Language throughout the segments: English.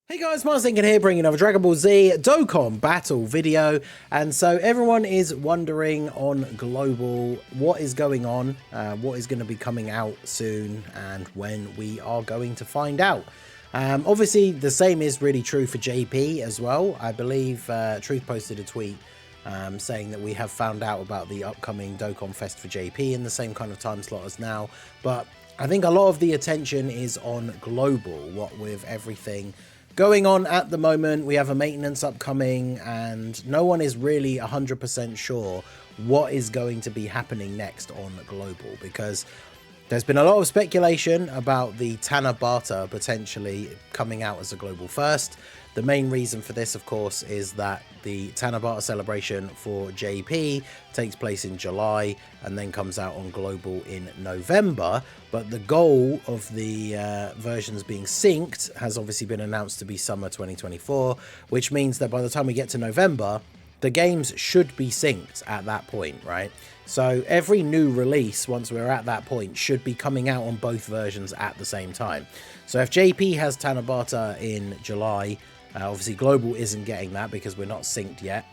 Hey guys, Mars Thinking here, bringing another Dragon Ball Z Dokkan battle video. And so everyone is wondering on Global what is going on, what is going to be coming out soon, and when we are going to find out. Obviously, the same is really true for JP as well. I believe Truth posted a tweet saying that we have found out about the upcoming Dokkan Fest for JP in the same kind of time slot as now. But I think a lot of the attention is on Global, what with everything going on at the moment. We have a maintenance upcoming and no one is really 100% sure what is going to be happening next on Global, because there's been a lot of speculation about the Tanabata potentially coming out as a Global first. The main reason for this, of course, is that the Tanabata celebration for JP takes place in July and then comes out on Global in November. But the goal of the versions being synced has obviously been announced to be summer 2024, which means that by the time we get to November, the games should be synced at that point, right? So every new release, once we're at that point, should be coming out on both versions at the same time. So if JP has Tanabata in July, obviously Global isn't getting that because we're not synced yet.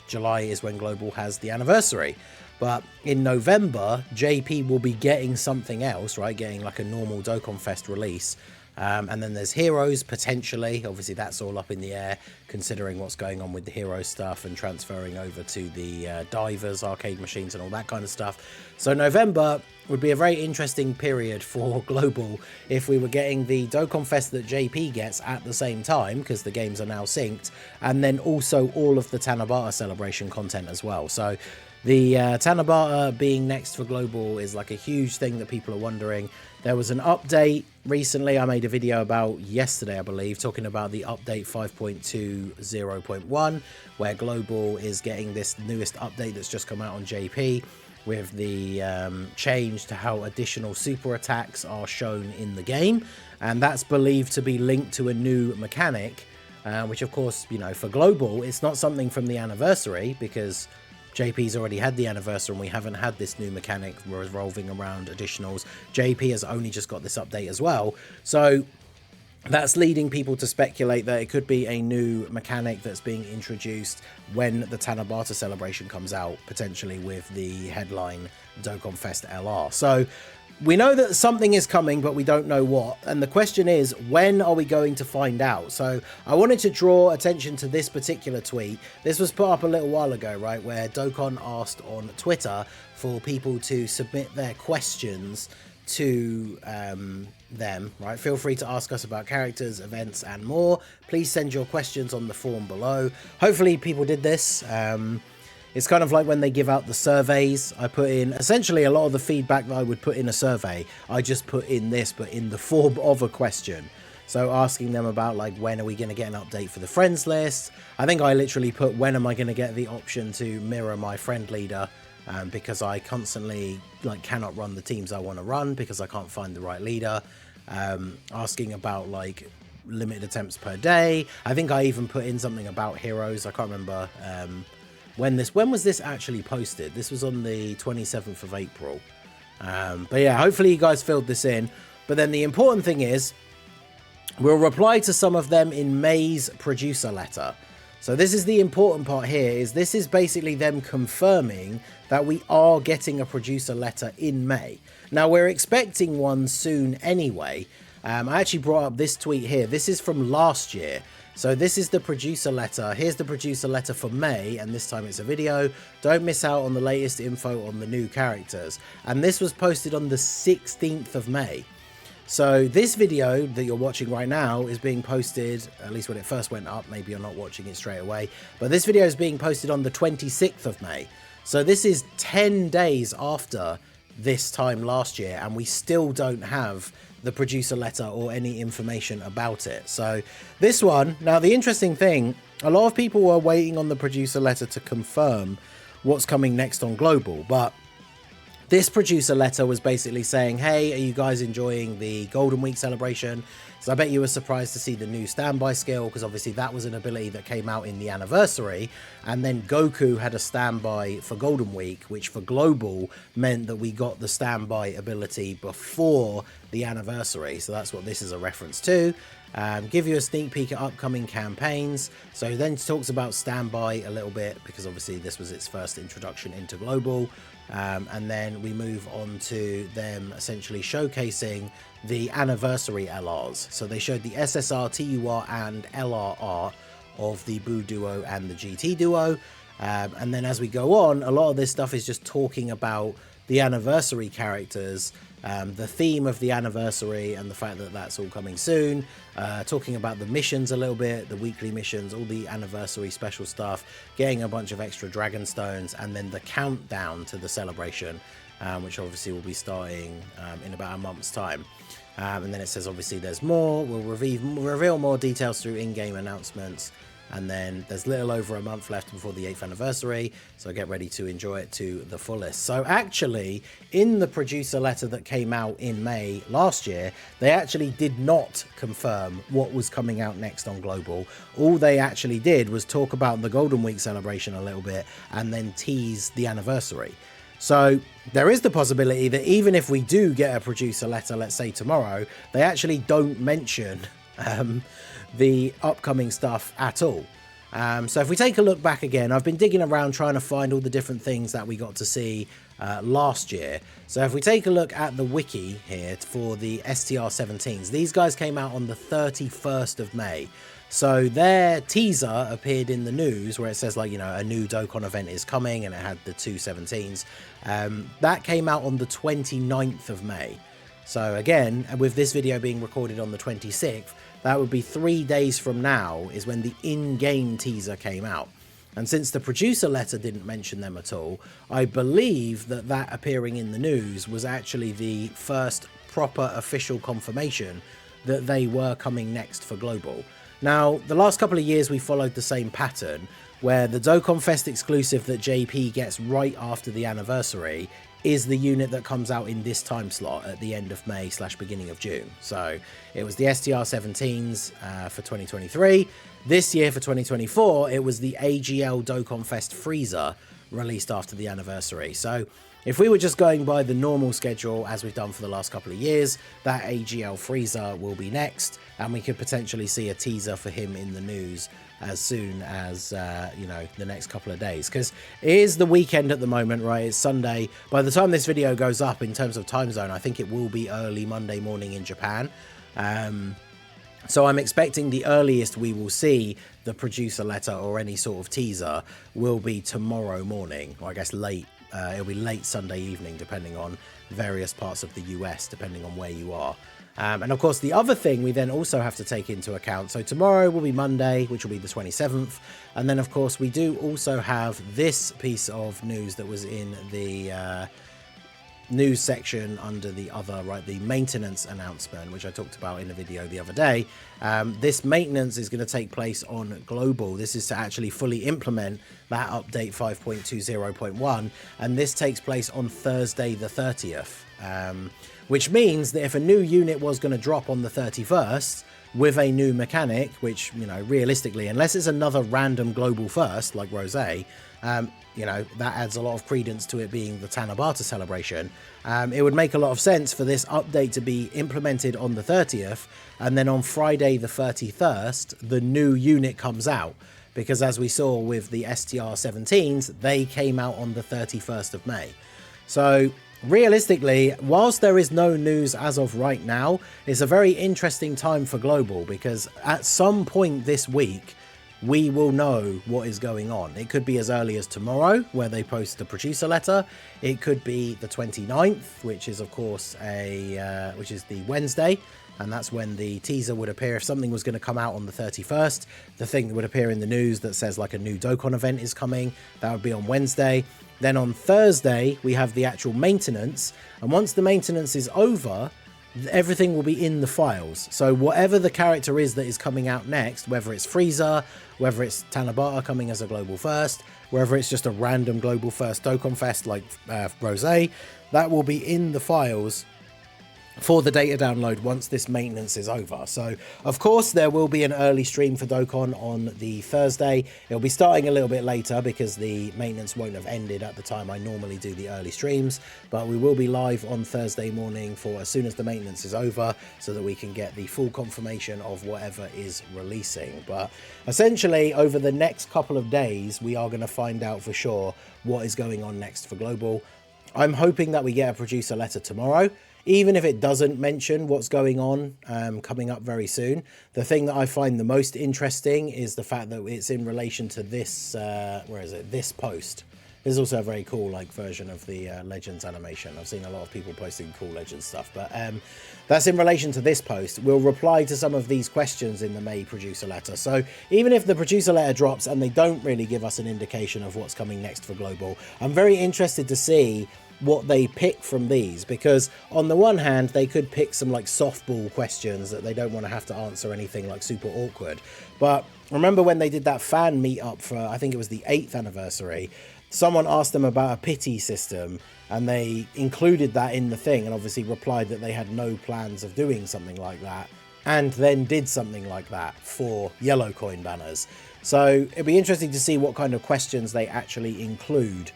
July is when Global has the anniversary. But in November, JP will be getting something else, right? Getting like a normal Dokkan Fest release. And then there's Heroes, potentially. Obviously, that's all up in the air, considering what's going on with the Heroes stuff and transferring over to the Divers, arcade machines and all that kind of stuff. So November would be a very interesting period for Global if we were getting the Dokkan Fest that JP gets at the same time, because the games are now synced, and then also all of the Tanabata celebration content as well. So the Tanabata being next for Global is like a huge thing that people are wondering. There was an update recently I made a video about yesterday, I believe, talking about the update 5.20.1, where Global is getting this newest update that's just come out on JP with the change to how additional super attacks are shown in the game. And that's believed to be linked to a new mechanic, which of course, you know, for Global, it's not something from the anniversary, because JP's already had the anniversary and we haven't had this new mechanic revolving around additionals. JP has only just got this update as well. So that's leading people to speculate that it could be a new mechanic that's being introduced when the Tanabata celebration comes out, potentially with the headline Dokkan Fest LR. So we know that something is coming, but we don't know what. And the question is, when are we going to find out? So I wanted to draw attention to this particular tweet. This was put up a little while ago, right, where Dokkan asked on Twitter for people to submit their questions to them, right? Feel free to ask us about characters, events, and more. Please send your questions on the form below. Hopefully people did this. It's kind of like when they give out the surveys. I put in essentially a lot of the feedback that I would put in a survey. I just put in this, but in the form of a question. So asking them about, like, when are we going to get an update for the friends list? I think I literally put, when am I going to get the option to mirror my friend leader? Because I constantly, like, cannot run the teams I want to run because I can't find the right leader. Asking about, like, limited attempts per day. I think I even put in something about heroes. I can't remember when was this actually posted. This was on the 27th of April. But yeah, hopefully you guys filled this in. But then the important thing is, we'll reply to some of them in May's producer letter. So this is the important part here, is this is basically them confirming that we are getting a producer letter in May. Now, we're expecting one soon anyway. I actually brought up this tweet here. This is from last year. So this is the producer letter. Here's the producer letter for May, and this time it's a video. Don't miss out on the latest info on the new characters. And this was posted on the 16th of May. So this video that you're watching right now is being posted, at least when it first went up, maybe you're not watching it straight away, but this video is being posted on the 26th of May. So this is 10 days after this time last year, and we still don't have the producer letter or any information about it. So this one, now the interesting thing, a lot of people were waiting on the producer letter to confirm what's coming next on Global, but this producer letter was basically saying, hey, are you guys enjoying the Golden Week celebration? So I bet you were surprised to see the new standby skill, because obviously that was an ability that came out in the anniversary. And then Goku had a standby for Golden Week, which for Global meant that we got the standby ability before the anniversary. So that's what this is a reference to. give you a sneak peek at upcoming campaigns. So he then talks about Standby a little bit, because obviously this was its first introduction into global. And then we move on to them essentially showcasing the anniversary LRs. So they showed the SSR, TUR and LRR of the Boo Duo and the GT Duo. And then as we go on, a lot of this stuff is just talking about the anniversary characters, the theme of the anniversary and the fact that that's all coming soon, talking about the missions a little bit, the weekly missions, all the anniversary special stuff, getting a bunch of extra dragon stones, and then the countdown to the celebration, which obviously will be starting in about a month's time. And then it says obviously there's more, we'll reveal more details through in-game announcements. And then there's little over a month left before the 8th anniversary, so get ready to enjoy it to the fullest. So actually, in the producer letter that came out in May last year, they actually did not confirm what was coming out next on Global. All they actually did was talk about the Golden Week celebration a little bit and then tease the anniversary. So there is the possibility that even if we do get a producer letter, let's say tomorrow, they actually don't mention the upcoming stuff at all. So if we take a look back again, I've been digging around trying to find all the different things that we got to see last year. So if we take a look at the wiki here for the STR-17s, these guys came out on the 31st of May. So their teaser appeared in the news where it says, like, you know, a new Dokkan event is coming, and it had the two 17s. That came out on the 29th of May. So again, with this video being recorded on the 26th, that would be 3 days from now is when the in-game teaser came out. And since the producer letter didn't mention them at all, I believe that that appearing in the news was actually the first proper official confirmation that they were coming next for Global. Now, the last couple of years we followed the same pattern, where the Dokkan Fest exclusive that JP gets right after the anniversary is the unit that comes out in this time slot at the end of May / beginning of June. So it was the STR-17s for 2023. This year for 2024, it was the AGL Dokkan Fest Freezer released after the anniversary. So if we were just going by the normal schedule as we've done for the last couple of years, that AGL Freezer will be next, and we could potentially see a teaser for him in the news as soon as, you know, the next couple of days. Because it is the weekend at the moment, right? It's Sunday. By the time this video goes up in terms of time zone, I think it will be early Monday morning in Japan. So I'm expecting the earliest we will see the producer letter or any sort of teaser will be tomorrow morning, or I guess late. It'll be late Sunday evening, depending on various parts of the US, depending on where you are. And of course, the other thing we then also have to take into account, so tomorrow will be Monday, which will be the 27th. And then, of course, we do also have this piece of news that was in the news section under the other, right, the maintenance announcement, which I talked about in the video the other day. This maintenance is going to take place on Global. This is to actually fully implement that update 5.20.1, and this takes place on Thursday the 30th, which means that if a new unit was going to drop on the 31st with a new mechanic, which, you know, realistically, unless it's another random global first like Rose, you know, that adds a lot of credence to it being the Tanabata celebration. It would make a lot of sense for this update to be implemented on the 30th, and then on Friday the 31st, the new unit comes out. Because as we saw with the STR-17s, they came out on the 31st of May. So realistically, whilst there is no news as of right now, it's a very interesting time for Global, because at some point this week, we will know what is going on. It could be as early as tomorrow, where they post the producer letter. It could be the 29th, which is of course which is the Wednesday, and that's when the teaser would appear. If something was going to come out on the 31st, the thing that would appear in the news that says like a new Dokkan event is coming, that would be on Wednesday. Then on Thursday, we have the actual maintenance, and once the maintenance is over, everything will be in the files. So whatever the character is that is coming out next, whether it's Frieza, whether it's Tanabata coming as a global first, whether it's just a random global first Dokkan Fest like Rose, that will be in the files for the data download once this maintenance is over. So of course there will be an early stream for Dokkan on the Thursday. It'll be starting a little bit later because the maintenance won't have ended at the time I normally do the early streams, but we will be live on Thursday morning for as soon as the maintenance is over so that we can get the full confirmation of whatever is releasing. But essentially over the next couple of days we are going to find out for sure what is going on next for Global. I'm hoping that we get a producer letter tomorrow. Even if it doesn't mention what's going on coming up very soon, the thing that I find the most interesting is the fact that it's in relation to this, where is it? This post. There's also a very cool version of the Legends animation. I've seen a lot of people posting cool Legends stuff, but that's in relation to this post. We'll reply to some of these questions in the May producer letter. So even if the producer letter drops and they don't really give us an indication of what's coming next for Global, I'm very interested to see what they pick from these, because on the one hand they could pick some softball questions that they don't want to have to answer anything super awkward. But remember when they did that fan meetup for, I think it was the 8th anniversary, someone asked them about a pity system and they included that in the thing and obviously replied that they had no plans of doing something like that, and then did something like that for yellow coin banners. So it'd be interesting to see what kind of questions they actually include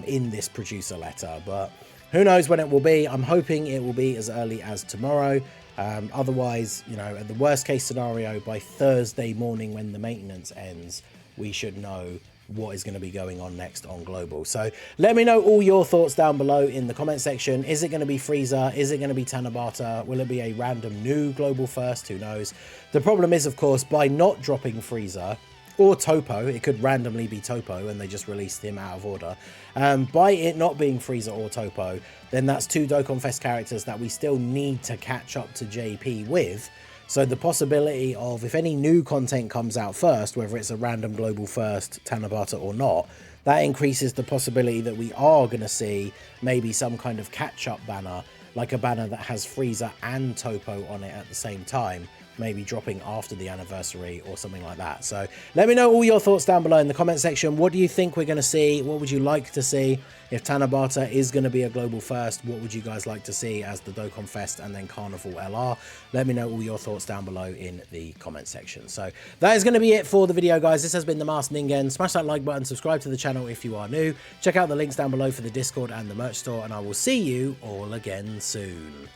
in this producer letter, but who knows when it will be. I'm hoping it will be as early as tomorrow. Otherwise, at the worst case scenario, by Thursday morning when the maintenance ends, we should know what is going to be going on next on Global. So let me know all your thoughts down below in the comment section. Is it going to be Frieza? Is it going to be Tanabata? Will it be a random new Global first? Who knows? The problem is, of course, by not dropping Frieza or Topo, it could randomly be Topo and they just released him out of order. By it not being Frieza or Topo, then that's 2 Dokkan Fest characters that we still need to catch up to JP with. So the possibility of, if any new content comes out first, whether it's a random Global first, Tanabata or not, that increases the possibility that we are going to see maybe some kind of catch-up banner, like a banner that has Frieza and Topo on it at the same time, maybe dropping after the anniversary or something like that. So let me know all your thoughts down below in the comment section. What do you think we're going to see? What would you like to see? If Tanabata is going to be a Global first, what would you guys like to see as the Dokkan Fest and then Carnival LR? Let me know all your thoughts down below in the comment section. So that is going to be it for the video, guys. This has been the Masked Ningen. Smash that like button, subscribe to the channel if you are new. Check out the links down below for the Discord and the merch store, and I will see you all again soon.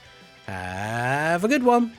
Have a good one.